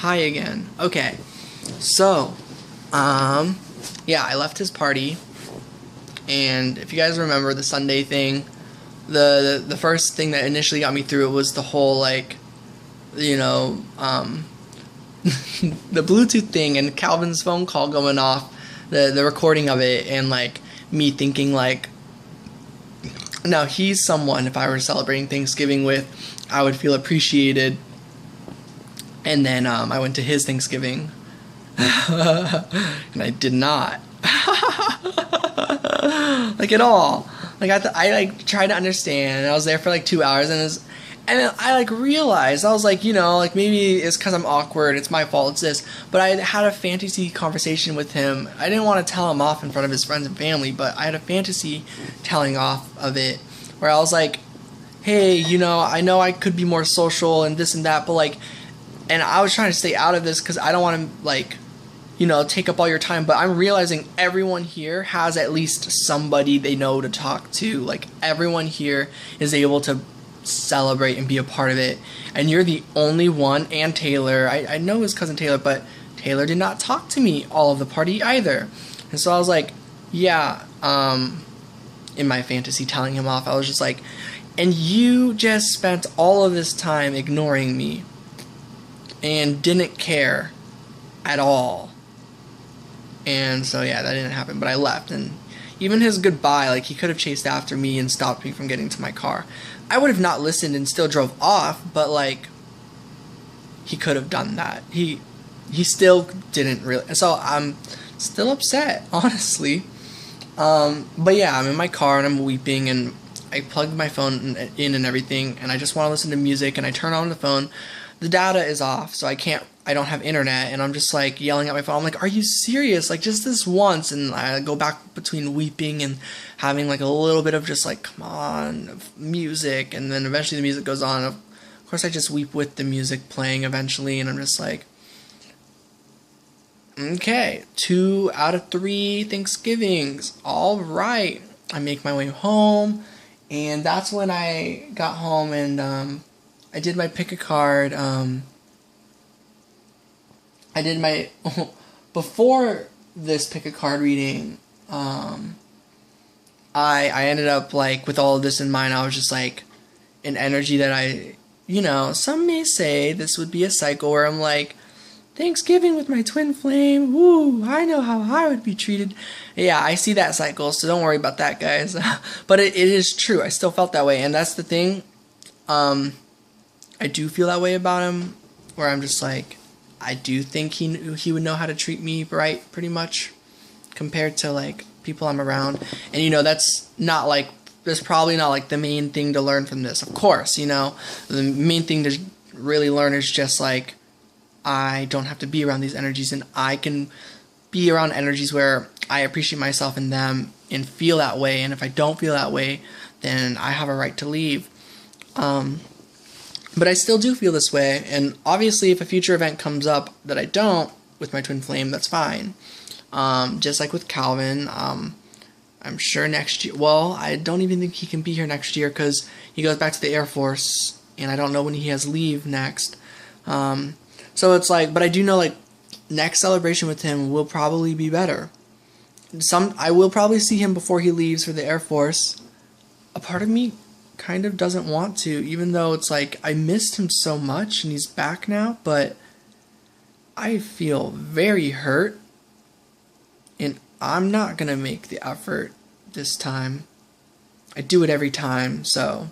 Hi again. Okay. So, yeah, I left his party, and if you guys remember the Sunday thing, the first thing that initially got me through it was the whole like, you know, the Bluetooth thing and Calvin's phone call going off, the recording of it, and like me thinking like, now he's someone if I were celebrating Thanksgiving with, I would feel appreciated. And then I went to his Thanksgiving, and I did not, like at all. Like I like tried to understand. And I was there for like 2 hours, and then I like realized I was like, like maybe it's because I'm awkward. It's my fault. It's this. But I had a fantasy conversation with him. I didn't want to tell him off in front of his friends and family, but I had a fantasy telling off of it where I was like, hey, I know I could be more social and this and that, but like. And I was trying to stay out of this because I don't want to, like, take up all your time. But I'm realizing everyone here has at least somebody they know to talk to. Like, everyone here is able to celebrate and be a part of it. And you're the only one, and Taylor. I know his cousin Taylor, but Taylor did not talk to me all of the party either. And so I was like, yeah, in my fantasy telling him off, I was just like, and you just spent all of this time ignoring me. And didn't care at all. And so yeah, that didn't happen, but I left. And even his goodbye, like, he could have chased after me and stopped me from getting to my car. I would have not listened and still drove off, but like, he could have done that. He still didn't really. So I'm still upset, honestly. But yeah, I'm in my car and I'm weeping, and I plugged my phone in and everything, and I just want to listen to music, and I turn on the phone. The data is off, so I don't have internet, and I'm just like yelling at my phone. I'm like, are you serious? Like, just this once. And I go back between weeping and having like a little bit of just like, come on, music. And then eventually the music goes on. Of course, I just weep with the music playing eventually, and I'm just like, okay, 2 out of 3 Thanksgivings. All right. I make my way home, and that's when I got home, and I did my pick a card. I did my before this pick a card reading. I ended up like with all of this in mind. I was just like an energy that some may say this would be a cycle where I'm like, Thanksgiving with my twin flame. Woo! I know how I would be treated. Yeah, I see that cycle, so don't worry about that, guys. But it is true. I still felt that way, and that's the thing. I do feel that way about him, where I'm just like, I do think he would know how to treat me right, pretty much, compared to like people I'm around. And that's probably not like the main thing to learn from this. Of course, the main thing to really learn is just like, I don't have to be around these energies, and I can be around energies where I appreciate myself in them and feel that way. And if I don't feel that way, then I have a right to leave. But I still do feel this way, and obviously if a future event comes up that I don't with my twin flame, that's fine. Just like with Calvin, I'm sure next year, well, I don't even think he can be here next year because he goes back to the Air Force, and I don't know when he has leave next. So it's like, but I do know like next celebration with him will probably be better. I will probably see him before he leaves for the Air Force. A part of me kind of doesn't want to, even though it's like I missed him so much and he's back now, but I feel very hurt, and I'm not gonna make the effort this time. I do it every time, so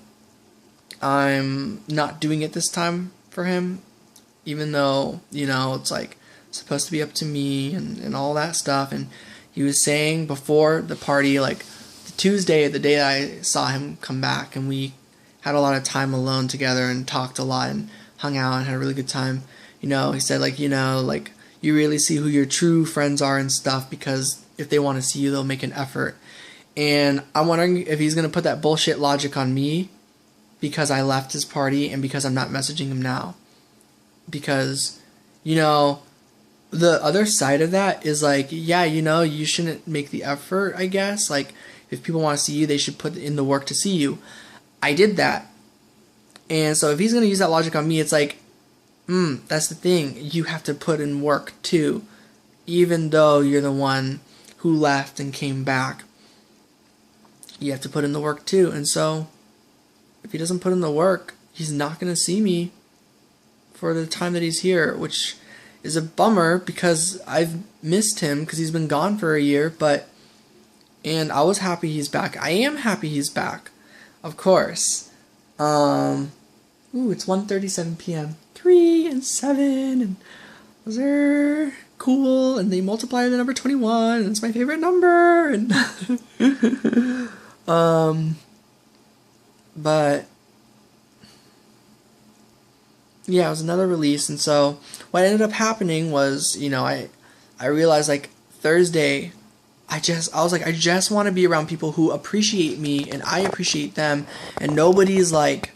I'm not doing it this time for him, even though it's like supposed to be up to me and all that stuff. And he was saying before the party, like Tuesday, the day I saw him come back, and we had a lot of time alone together and talked a lot and hung out and had a really good time. He said like, like you really see who your true friends are and stuff, because if they want to see you, they'll make an effort. And I'm wondering if he's going to put that bullshit logic on me because I left his party and because I'm not messaging him now. Because, the other side of that is like, yeah, you shouldn't make the effort, I guess. Like, if people want to see you, they should put in the work to see you. I did that. And so if he's going to use that logic on me, it's like, That's the thing. You have to put in work too. Even though you're the one who left and came back, you have to put in the work too. And so, if he doesn't put in the work, he's not going to see me for the time that he's here, which is a bummer because I've missed him because he's been gone for a year, and I was happy he's back. I am happy he's back, of course. It's 1:37 p.m. 3 and 7, and those are cool, and they multiply the number 21, and it's my favorite number, and but yeah, it was another release. And so what ended up happening was, I realized like Thursday, I was like, I just want to be around people who appreciate me and I appreciate them, and nobody's like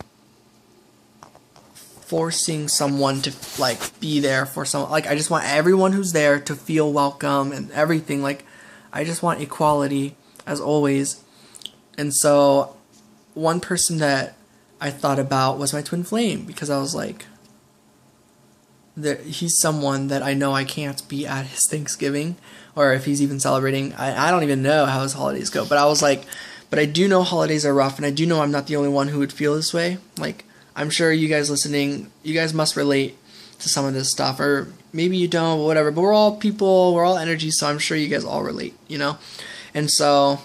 forcing someone to like be there for someone. Like, I just want everyone who's there to feel welcome and everything. Like, I just want equality as always. And so one person that I thought about was my twin flame, because I was like, he's someone that I know I can't be at his Thanksgiving, or if he's even celebrating. I don't even know how his holidays go, but I was like, but I do know holidays are rough, and I do know I'm not the only one who would feel this way. Like, I'm sure you guys listening, you guys must relate to some of this stuff, or maybe you don't, whatever, but we're all people, we're all energy, so I'm sure you guys all relate, And so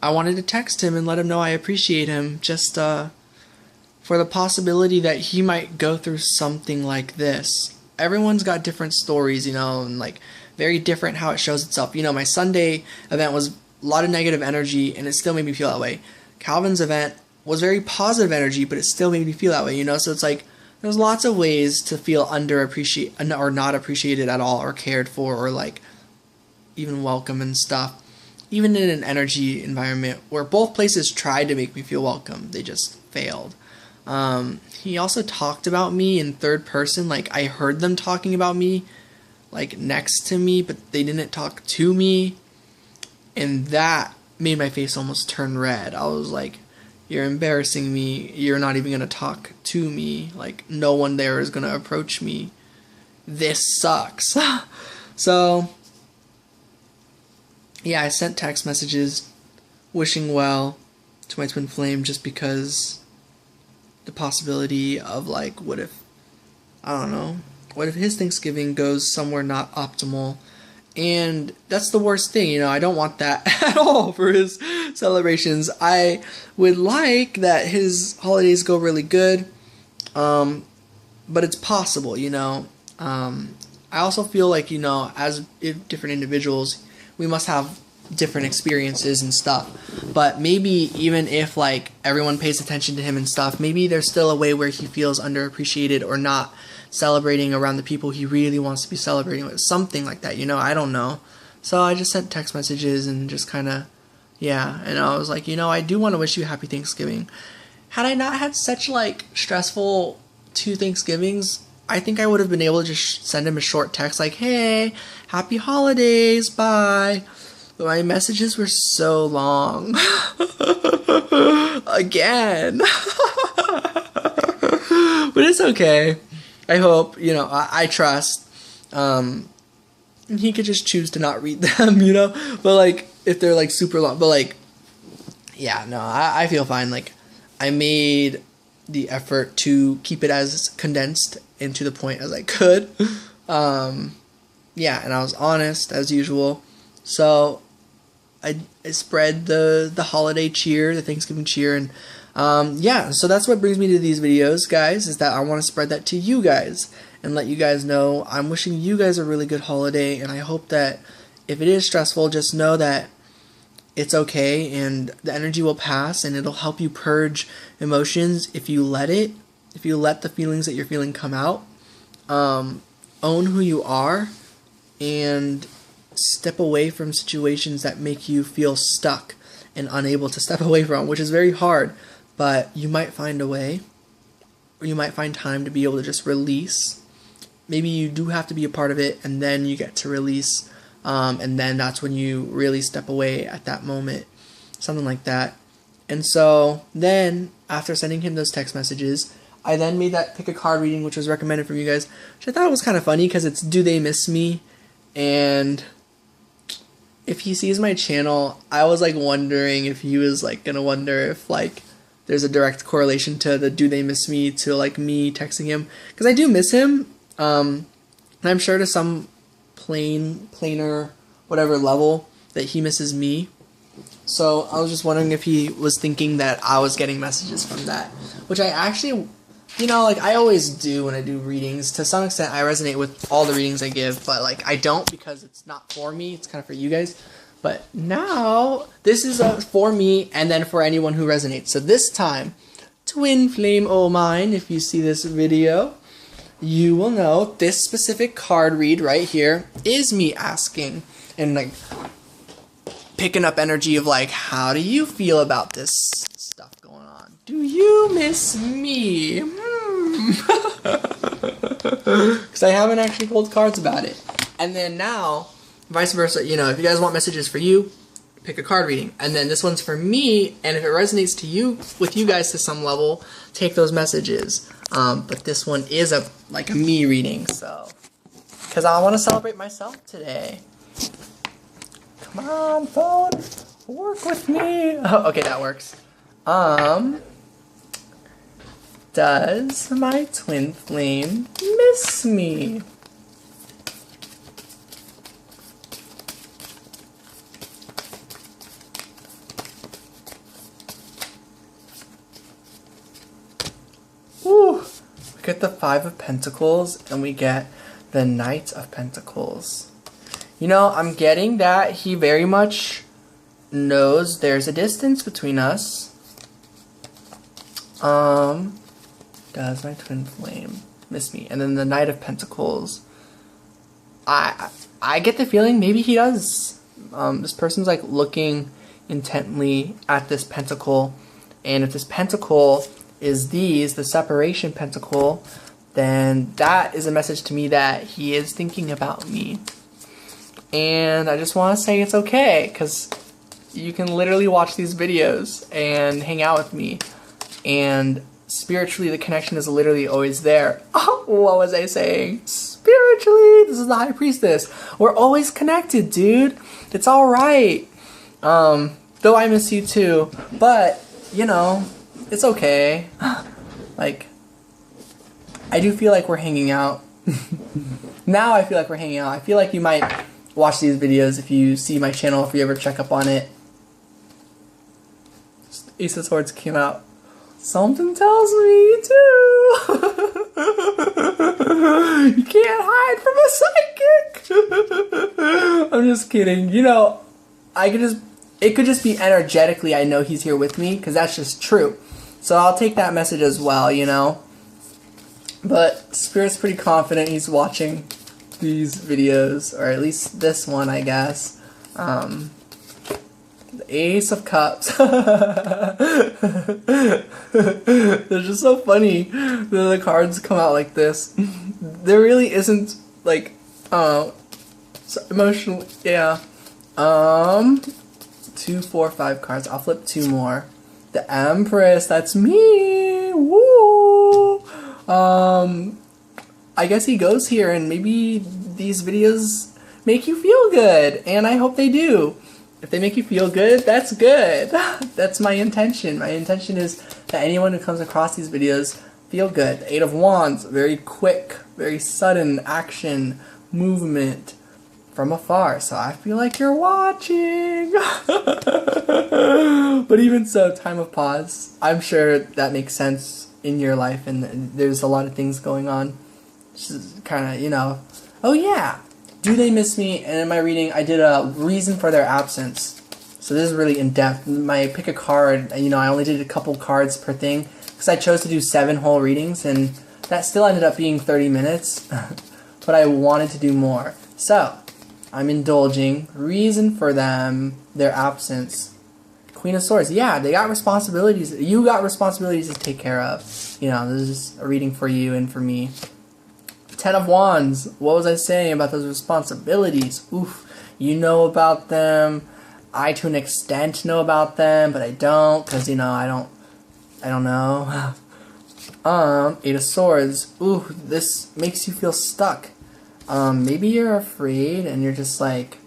I wanted to text him and let him know I appreciate him, just for the possibility that he might go through something like this. Everyone's got different stories, and like very different how it shows itself. My Sunday event was a lot of negative energy, and it still made me feel that way. Calvin's event was very positive energy, but it still made me feel that way, So it's like, there's lots of ways to feel underappreciated or not appreciated at all, or cared for, or like even welcome and stuff. Even in an energy environment where both places tried to make me feel welcome, they just failed. He also talked about me in third person. Like, I heard them talking about me, like, next to me, but they didn't talk to me. And that made my face almost turn red. I was like, you're embarrassing me. You're not even going to talk to me. Like, no one there is going to approach me. This sucks. So, yeah, I sent text messages wishing well to my twin flame, just because the possibility of like, what if his Thanksgiving goes somewhere not optimal. And that's the worst thing, I don't want that at all for his celebrations. I would like that his holidays go really good, but it's possible, I also feel like, as different individuals, we must have different experiences and stuff. But maybe even if like everyone pays attention to him and stuff, maybe there's still a way where he feels underappreciated or not celebrating around the people he really wants to be celebrating with. Something like that, I don't know. So I just sent text messages and just kind of, and I was like, I do want to wish you a happy Thanksgiving. Had I not had such like stressful 2 Thanksgivings, I think I would have been able to just send him a short text like, hey, happy holidays, bye. But my messages were so long. Again. But it's okay. I hope, I trust. He could just choose to not read them, But like, if they're like super long. But like, yeah, no, I feel fine. Like, I made the effort to keep it as condensed and to the point as I could. And I was honest as usual. So I spread the holiday cheer, the Thanksgiving cheer, and so that's what brings me to these videos, guys, is that I want to spread that to you guys and let you guys know I'm wishing you guys a really good holiday, and I hope that if it is stressful, just know that it's okay and the energy will pass, and it'll help you purge emotions if you let the feelings that you're feeling come out. Own who you are and step away from situations that make you feel stuck and unable to step away from, which is very hard, but you might find a way, or you might find time to be able to just release. Maybe you do have to be a part of it, and then you get to release, and then that's when you really step away at that moment, something like that. And so then, after sending him those text messages, I then made that pick a card reading, which was recommended from you guys, which I thought was kind of funny because it's Do They Miss Me? And if he sees my channel, I was like wondering if he was like gonna wonder if like there's a direct correlation to the Do They Miss Me to like me texting him, because I do miss him. And I'm sure to some plainer, whatever level that he misses me. So I was just wondering if he was thinking that I was getting messages from that, which I actually, you know, like I always do when I do readings. To some extent, I resonate with all the readings I give, but like I don't, because it's not for me. It's kind of for you guys. But now this is for me and then for anyone who resonates. So this time, Twin Flame O Mine, if you see this video, you will know this specific card read right here is me asking and like picking up energy of like, how do you feel about this stuff going on? Do you miss me? Because I haven't actually pulled cards about it. And then now, vice versa, you know, if you guys want messages for you, pick a card reading. And then this one's for me, and if it resonates to you, with you guys to some level, take those messages. But this one is a me reading, so, because I want to celebrate myself today. Come on, phone, work with me. Oh, okay, that works. Does my twin flame miss me? Woo! We get the Five of Pentacles and we get the Knight of Pentacles. You know, I'm getting that he very much knows there's a distance between us. Does my twin flame miss me? And then the Knight of Pentacles. I get the feeling maybe he does. This person's like looking intently at this pentacle, and if this pentacle is the separation pentacle, then that is a message to me that he is thinking about me. And I just want to say it's okay, because you can literally watch these videos and hang out with me, and spiritually the connection is literally always there. Oh, what was I saying? Spiritually, this is the High Priestess. We're always connected, dude. It's alright. Though I miss you too, but, you know, it's okay. Like, I do feel like we're hanging out. Now I feel like we're hanging out. I feel like you might watch these videos if you see my channel, if you ever check up on it. Ace of Swords came out. Something tells me too. You can't hide from a psychic. I'm just kidding. You know, it could just be energetically I know he's here with me, because that's just true. So I'll take that message as well, you know. But Spirit's pretty confident he's watching these videos, or at least this one, I guess. The Ace of Cups. They're just so funny that the cards come out like this. There really isn't, like, so emotional, yeah. 2, 4, 5 cards. I'll flip 2 more. The Empress, that's me! Woo! I guess he goes here, and maybe these videos make you feel good, and I hope they do. If they make you feel good, that's good. That's my intention. My intention is that anyone who comes across these videos feel good. The Eight of Wands, very quick, very sudden action, movement from afar. So I feel like you're watching. But even so, time of pause. I'm sure that makes sense in your life, and there's a lot of things going on. Just kind of, you know, oh yeah. Do they miss me? And in my reading, I did a reason for their absence. So this is really in-depth. My pick a card, you know, I only did a couple cards per thing, because I chose to do 7 whole readings, and that still ended up being 30 minutes. But I wanted to do more. So, I'm indulging. Reason for them, their absence. Queen of Swords. Yeah, they got responsibilities. You got responsibilities to take care of. You know, this is a reading for you and for me. Ten of Wands. What was I saying about those responsibilities? Oof. You know about them. I, to an extent, know about them, but I don't, because, you know, I don't know. Eight of Swords. Ooh, this makes you feel stuck. Maybe you're afraid and you're just like,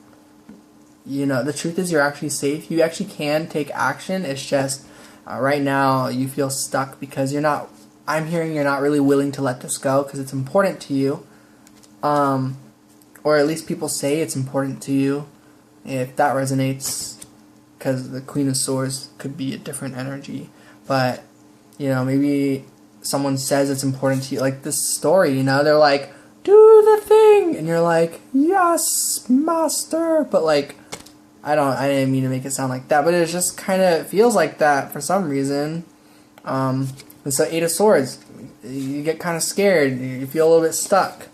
you know, the truth is you're actually safe. You actually can take action. It's just right now you feel stuck because you're not, I'm hearing you're not really willing to let this go because it's important to you. Or at least people say it's important to you. If that resonates, because the Queen of Swords could be a different energy. But, you know, maybe someone says it's important to you. Like this story, you know, they're like, do the thing! And you're like, yes, master! But like, I didn't mean to make it sound like that, but it just kind of feels like that for some reason. And so Eight of Swords, you get kind of scared, you feel a little bit stuck.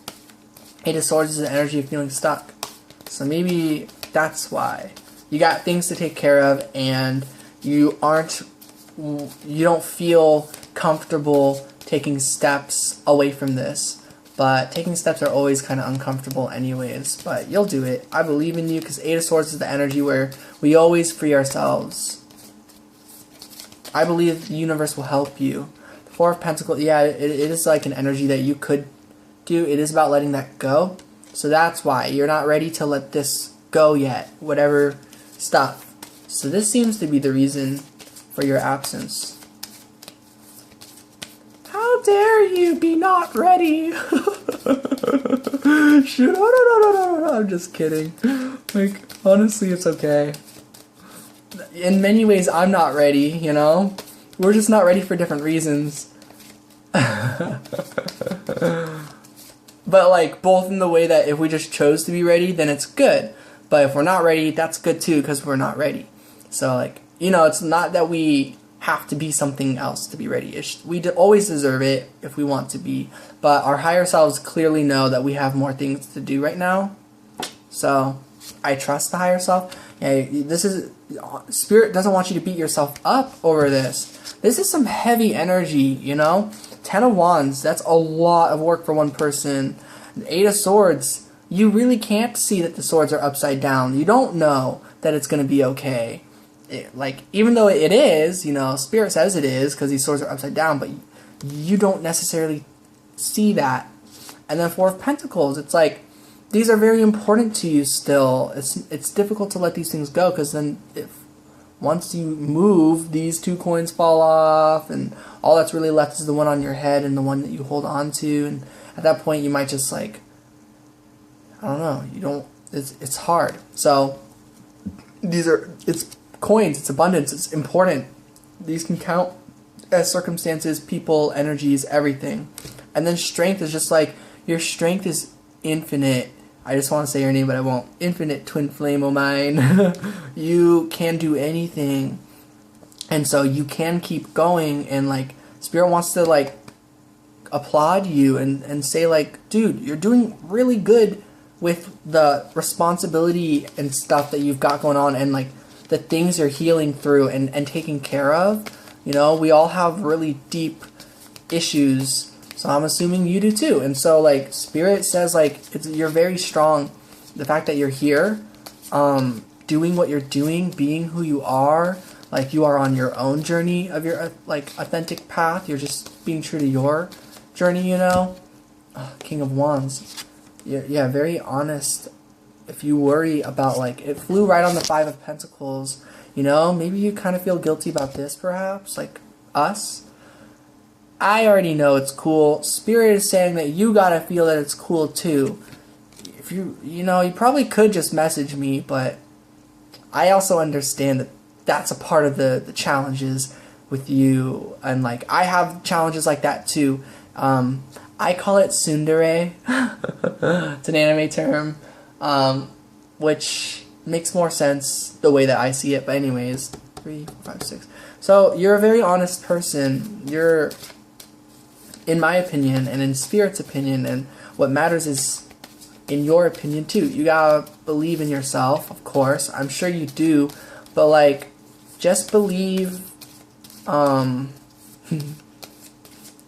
Eight of Swords is the energy of feeling stuck. So maybe that's why. You got things to take care of and you don't feel comfortable taking steps away from this. But taking steps are always kind of uncomfortable anyways. But you'll do it. I believe in you because Eight of Swords is the energy where we always free ourselves. I believe the universe will help you. The Four of Pentacles, yeah, it is like an energy that you could do. It is about letting that go. So that's why you're not ready to let this go yet. Whatever stuff. So this seems to be the reason for your absence. How dare you be not ready? I'm just kidding. Like, honestly, it's okay. In many ways, I'm not ready, you know? We're just not ready for different reasons. But, like, both in the way that if we just chose to be ready, then it's good. But if we're not ready, that's good too, because we're not ready. So, like, you know, it's not that we have to be something else to be ready. We always deserve it if we want to be. But our higher selves clearly know that we have more things to do right now. So, I trust the higher self. Yeah, Spirit doesn't want you to beat yourself up over this. This is some heavy energy, you know? 10 of Wands, that's a lot of work for one person. 8 of Swords, you really can't see that the swords are upside down. You don't know that it's going to be okay. Like, even though it is, you know, Spirit says it is because these swords are upside down, but you don't necessarily see that. And then Four of Pentacles, it's like, these are very important to you still. It's difficult to let these things go because then once you move, these two coins fall off and all that's really left is the one on your head and the one that you hold on to. And at that point, you might just like, I don't know, it's hard. So it's coins, it's abundance, it's important. These can count as circumstances, people, energies, everything. And then strength is just like, your strength is infinite. I just want to say your name, but I won't. Infinite twin flame of mine. You can do anything. And so you can keep going, and like, Spirit wants to like applaud you and say like, dude, you're doing really good with the responsibility and stuff that you've got going on and like the things you're healing through and taking care of. You know, we all have really deep issues. So I'm assuming you do too. And so like Spirit says like you're very strong. The fact that you're here, doing what you're doing, being who you are, like you are on your own journey of your like authentic path. You're just being true to your journey, you know. King of Wands. Yeah, very honest. If you worry about like it flew right on the Five of Pentacles, you know, maybe you kind of feel guilty about this perhaps, like us. I already know it's cool. Spirit is saying that you gotta feel that it's cool too. If you know, you probably could just message me, but I also understand that that's a part of the challenges with you, and like I have challenges like that too. I call it tsundere. It's an anime term, which makes more sense the way that I see it. But anyways, 3, 4, 5, 6. So you're a very honest person. You're, in my opinion, and in Spirit's opinion, and what matters is in your opinion too. You gotta believe in yourself, of course. I'm sure you do, but like, just believe.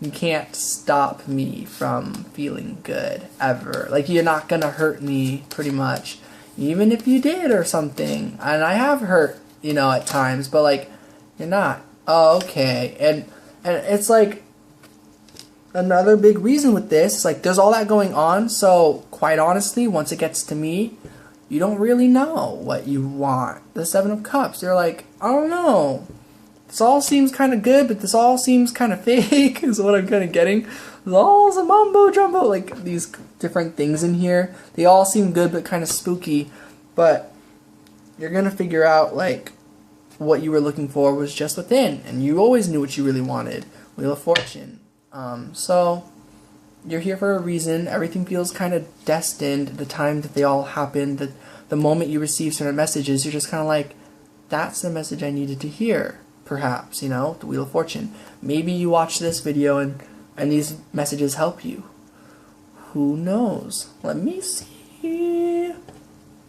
You can't stop me from feeling good ever. Like, you're not gonna hurt me, pretty much, even if you did or something. And I have hurt, you know, at times, but like, you're not. Oh, okay. And it's like, another big reason with this is like there's all that going on, so quite honestly, once it gets to me, you don't really know what you want. The Seven of Cups, you're like, I don't know. This all seems kind of good, but this all seems kind of fake, is what I'm kind of getting. There's all some mumbo jumbo, like these different things in here. They all seem good, but kind of spooky. But you're going to figure out, like, what you were looking for was just within. And you always knew what you really wanted. Wheel of Fortune. So, you're here for a reason. Everything feels kind of destined. The time that they all happened, the moment you receive certain messages, you're just kind of like, that's the message I needed to hear. Perhaps, you know, the Wheel of Fortune. Maybe you watch this video and these messages help you. Who knows? Let me see.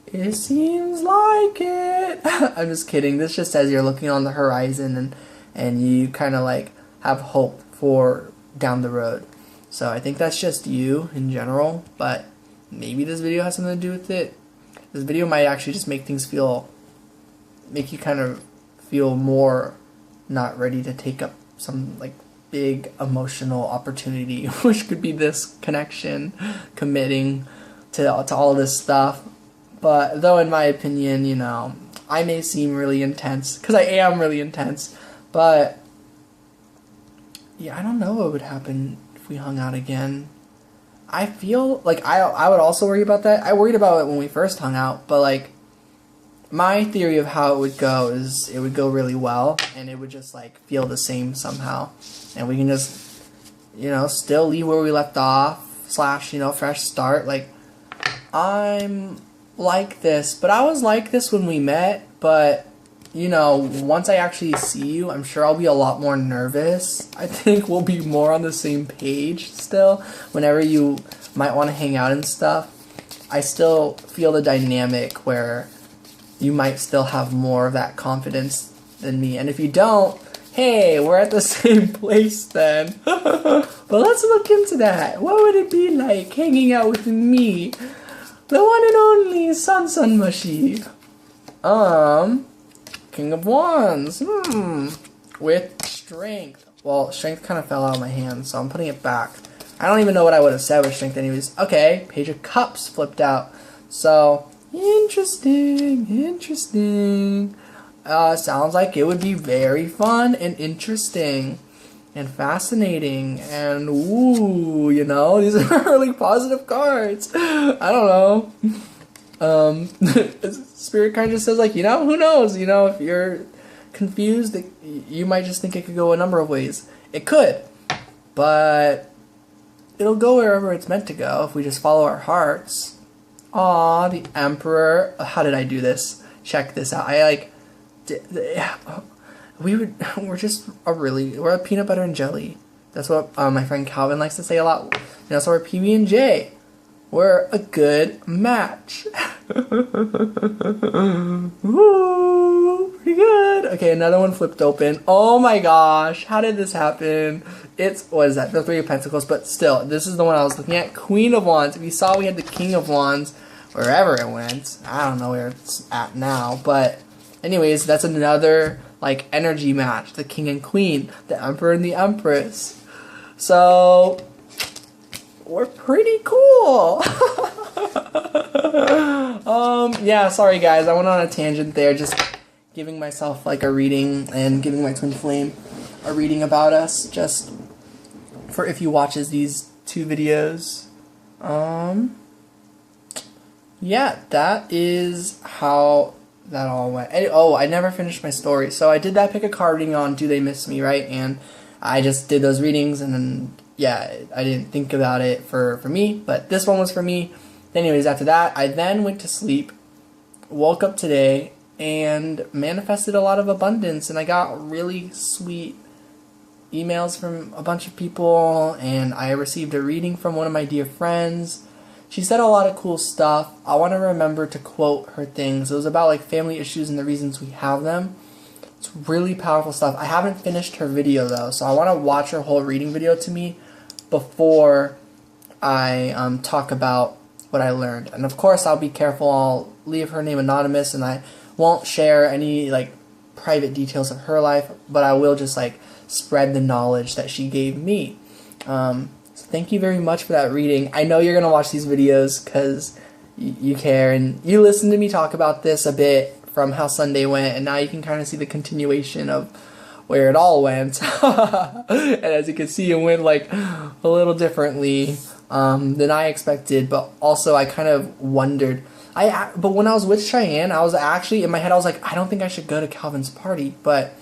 It seems like it. I'm just kidding. This just says you're looking on the horizon and you kind of like have hope for down the road. So I think that's just you in general, but maybe this video has something to do with it. This video might actually just make you kind of feel more not ready to take up some like big emotional opportunity, which could be this connection, committing to all this stuff. But though in my opinion, you know, I may seem really intense, because I am really intense, but yeah, I don't know what would happen if we hung out again. I feel like I would also worry about that. I worried about it when we first hung out, but like, my theory of how it would go is it would go really well, and it would just like feel the same somehow, and we can just, you know, still leave where we left off, / you know, fresh start. Like, I'm like this, but I was like this when we met, but you know, once I actually see you, I'm sure I'll be a lot more nervous. I think we'll be more on the same page still. Whenever you might want to hang out and stuff, I still feel the dynamic where you might still have more of that confidence than me. And if you don't, hey, we're at the same place then. But let's look into that. What would it be like hanging out with me, the one and only Sonsonmushi? King of Wands. With strength. Well, strength kind of fell out of my hand, so I'm putting it back. I don't even know what I would have said with strength anyways. Okay, Page of Cups flipped out. So, interesting. Sounds like it would be very fun and interesting and fascinating and ooh, you know, these are really positive cards. I don't know. Spirit kind of just says like, you know, who knows? You know, if you're confused, you might just think it could go a number of ways. It could, but it'll go wherever it's meant to go if we just follow our hearts. Aw, the Emperor. How did I do this? Check this out. We're a peanut butter and jelly. That's what my friend Calvin likes to say a lot. You know, so we're PB&J. We're a good match. Ooh, pretty good. Okay, another one flipped open. Oh my gosh, how did this happen? What is that? The Three of Pentacles, but still, this is the one I was looking at. Queen of Wands. If you saw, we had the King of Wands wherever it went. I don't know where it's at now, but anyways, that's another like energy match. The King and Queen, the Emperor and the Empress. So we're pretty cool. Yeah, sorry guys, I went on a tangent there, just giving myself like a reading and giving my twin flame a reading about us, just for if he watches these 2 videos. Yeah, that is how that all went. Oh, I never finished my story. So I did that pick a card reading on Do They Miss Me, right? And I just did those readings, and then, yeah, I didn't think about it for me, but this one was for me. Anyways, after that, I then went to sleep, woke up today, and manifested a lot of abundance, and I got really sweet emails from a bunch of people, and I received a reading from one of my dear friends. She said a lot of cool stuff. I want to remember to quote her things. It was about like family issues and the reasons we have them. It's really powerful stuff. I haven't finished her video though, so I want to watch her whole reading video to me before I talk about what I learned. And of course, I'll be careful. I'll leave her name anonymous, and I won't share any like private details of her life, but I will just like spread the knowledge that she gave me. So thank you very much for that reading. I know you're going to watch these videos because you care, and you listened to me talk about this a bit from how Sunday went, and now you can kind of see the continuation of where it all went. And as you can see, it went like a little differently than I expected, but also I kind of wondered. But when I was with Cheyenne, I was actually, in my head, I was like, I don't think I should go to Calvin's party, but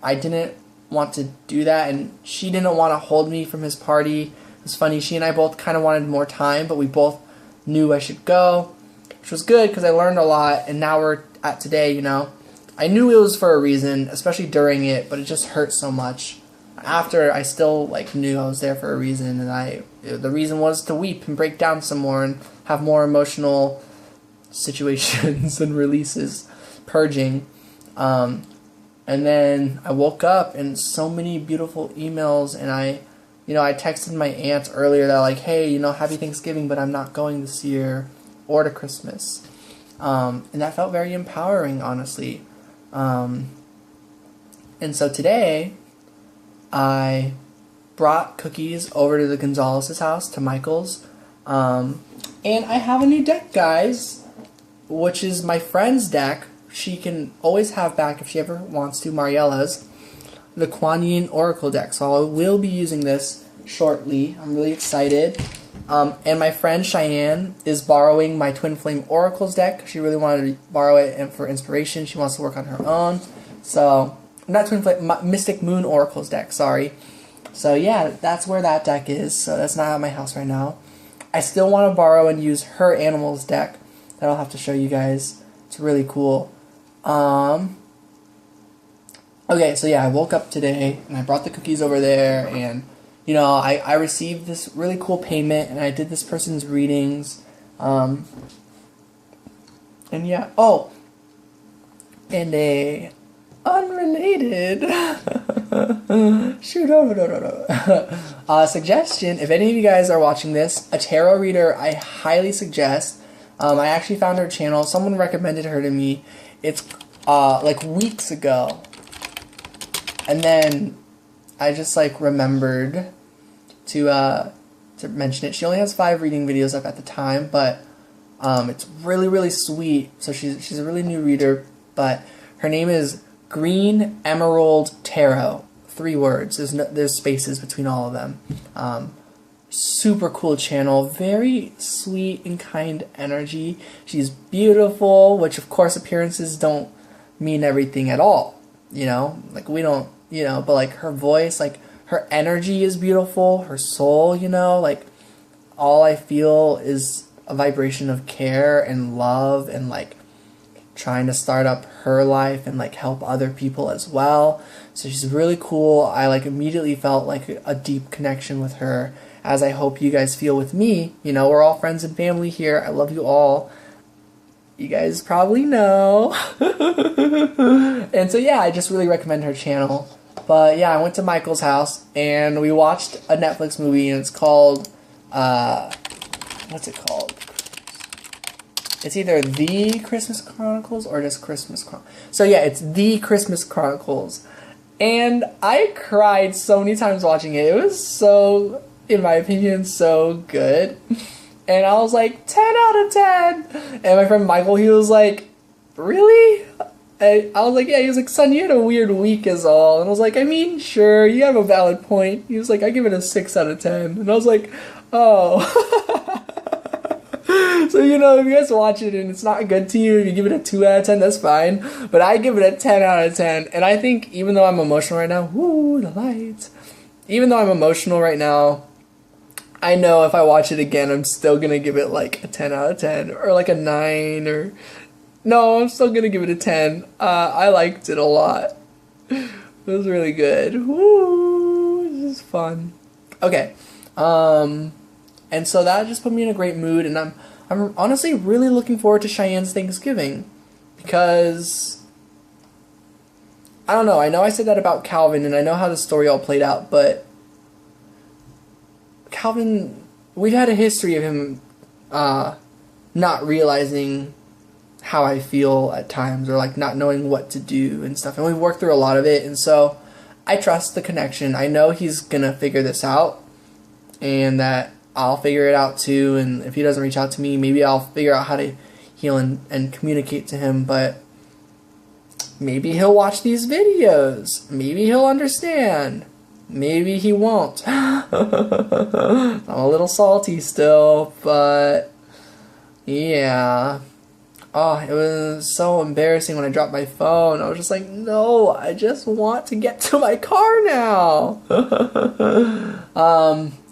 I didn't want to do that, and she didn't want to hold me from his party. It was funny, she and I both kind of wanted more time, but we both knew I should go, which was good because I learned a lot, and now we're at today, you know. I knew it was for a reason, especially during it, but it just hurt so much. After, I still like knew I was there for a reason, and the reason was to weep and break down some more and have more emotional situations and releases, purging. And then I woke up and so many beautiful emails, and I texted my aunt earlier that like, hey, you know, happy Thanksgiving, but I'm not going this year or to Christmas. And that felt very empowering, honestly. And so today, I brought cookies over to the Gonzalez's house, to Michael's. And I have a new deck, guys, which is my friend's deck. She can always have back if she ever wants to, Mariella's, the Kuan Yin Oracle deck. So I will be using this shortly. I'm really excited. And my friend Cheyenne is borrowing my Twin Flame Oracles deck. She really wanted to borrow it for inspiration. She wants to work on her own. So, not Twin Flame, Mystic Moon Oracles deck, sorry. So yeah, that's where that deck is. So that's not at my house right now. I still want to borrow and use her Animals deck. That I'll have to show you guys. It's really cool. Okay, so yeah, I woke up today and I brought the cookies over there, and you know, I received this really cool payment, and I did this person's readings, and yeah, oh, and a unrelated suggestion, if any of you guys are watching this, a tarot reader I highly suggest. I actually found her channel. Someone recommended her to me. It's like weeks ago, and then I just like remembered to mention it. She only has 5 reading videos up at the time, but it's really, really sweet. So she's a really new reader, but her name is Green Emerald Tarot. 3 words. There's spaces between all of them. Super cool channel, very sweet and kind energy. She's beautiful, which of course appearances don't mean everything at all, you know, like we don't, you know, but like her voice, like her energy is beautiful, her soul, you know, like all I feel is a vibration of care and love and like trying to start up her life and like help other people as well. So she's really cool. I like immediately felt like a deep connection with her, as I hope you guys feel with me. You know, we're all friends and family here. I love you all. You guys probably know. And so yeah, I just really recommend her channel. But yeah, I went to Michael's house and we watched a Netflix movie, and it's called, what's it called? It's either The Christmas Chronicles or just Christmas Chronicles. So yeah, it's The Christmas Chronicles. And I cried so many times watching it. It was so, in my opinion, so good. And I was like, 10 out of 10. And my friend Michael, he was like, really? And I was like, yeah. He was like, son, you had a weird week is all. And I was like, I mean, sure, you have a valid point. He was like, I give it a 6 out of 10. And I was like, oh. So, you know, if you guys watch it and it's not good to you, if you give it a 2 out of 10, that's fine. But I give it a 10 out of 10. And I think even though I'm emotional right now, woo, the lights. Even though I'm emotional right now, I know if I watch it again, I'm still going to give it like a 10 out of 10 or like a 9 or... No, I'm still going to give it a 10. I liked it a lot. It was really good. Woo, this is fun. Okay. And so that just put me in a great mood, and I'm honestly really looking forward to Cheyenne's Thanksgiving, because I don't know, I know I said that about Calvin, and I know how the story all played out, but Calvin, we've had a history of him not realizing how I feel at times, or like not knowing what to do and stuff, and we've worked through a lot of it, and so I trust the connection. I know he's gonna figure this out. and that I'll figure it out too. And if he doesn't reach out to me, maybe I'll figure out how to heal and communicate to him. But maybe he'll watch these videos. Maybe he'll understand. Maybe he won't. I'm a little salty still, but yeah. Oh, it was so embarrassing when I dropped my phone. I was just like, no, I just want to get to my car now.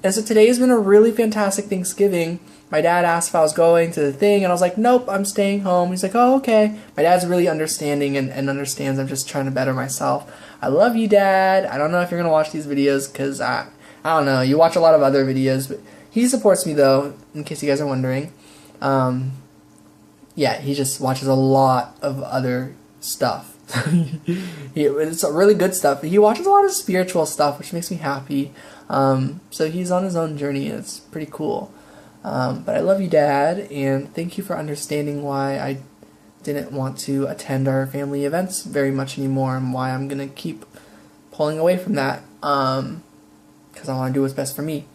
And so today's been a really fantastic Thanksgiving. My dad asked if I was going to the thing, and I was like, nope, I'm staying home. He's like, oh, okay. My dad's really understanding and understands I'm just trying to better myself. I love you, Dad. I don't know if you're going to watch these videos because I don't know. You watch a lot of other videos, but he supports me, though, in case you guys are wondering. Yeah, he just watches a lot of other stuff. It's really good stuff. He watches a lot of spiritual stuff, which makes me happy. So he's on his own journey, and it's pretty cool. But I love you, Dad, and thank you for understanding why I didn't want to attend our family events very much anymore, and why I'm going to keep pulling away from that, because I want to do what's best for me.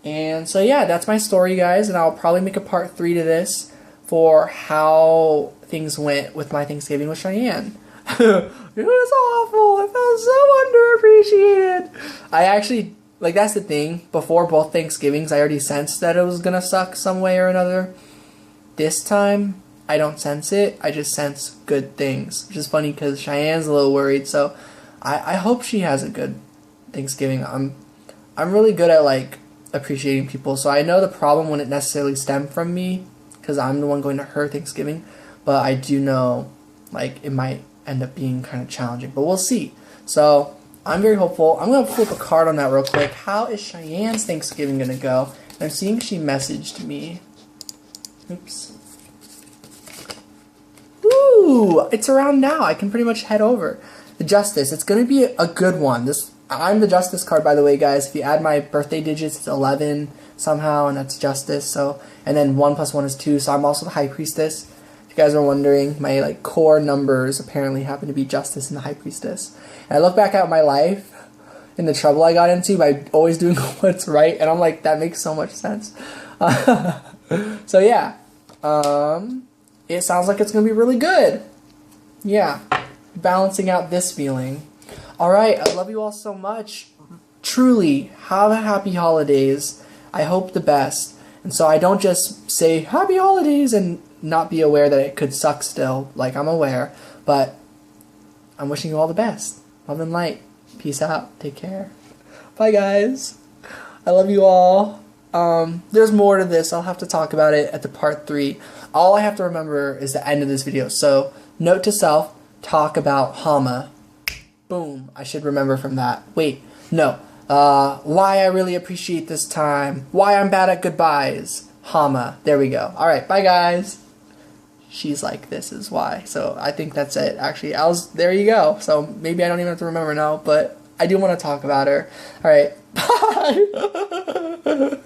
And so yeah, that's my story, guys, and I'll probably make a part 3 to this for how things went with my Thanksgiving with Cheyenne. It was awful. I felt so underappreciated. I actually, like, that's the thing. Before both Thanksgivings, I already sensed that it was gonna suck some way or another. This time, I don't sense it. I just sense good things, which is funny because Cheyenne's a little worried. So, I hope she has a good Thanksgiving. I'm really good at, like, appreciating people. So I know the problem wouldn't necessarily stem from me because I'm the one going to her Thanksgiving. But I do know, like, it might end up being kind of challenging. But we'll see. So I'm very hopeful. I'm going to flip a card on that real quick. How is Cheyenne's Thanksgiving going to go? And I'm seeing she messaged me. Oops. Ooh, it's around now. I can pretty much head over. The Justice. It's going to be a good one. I'm the Justice card, by the way, guys. If you add my birthday digits, it's 11 somehow, and that's Justice. So, and then 1 + 1 is 2. So I'm also the High Priestess. If you guys are wondering, my like core numbers apparently happen to be Justice and the High Priestess. And I look back at my life and the trouble I got into by always doing what's right, and I'm like, that makes so much sense. So yeah, it sounds like it's gonna be really good. Yeah, balancing out this feeling. All right, I love you all so much. Truly, have a happy holidays. I hope the best. And so I don't just say happy holidays and not be aware that it could suck still. Like, I'm aware, but I'm wishing you all the best. Love and light. Peace out. Take care. Bye, guys. I love you all. There's more to this. I'll have to talk about it at the part 3. All I have to remember is the end of this video. So, note to self, talk about Hama. Boom. I should remember from that. Wait, no. Why I really appreciate this time. Why I'm bad at goodbyes. Hama. There we go. Alright, bye guys. She's like, this is why. So I think that's it. Actually, there you go. So maybe I don't even have to remember now, but I do want to talk about her. Alright, bye.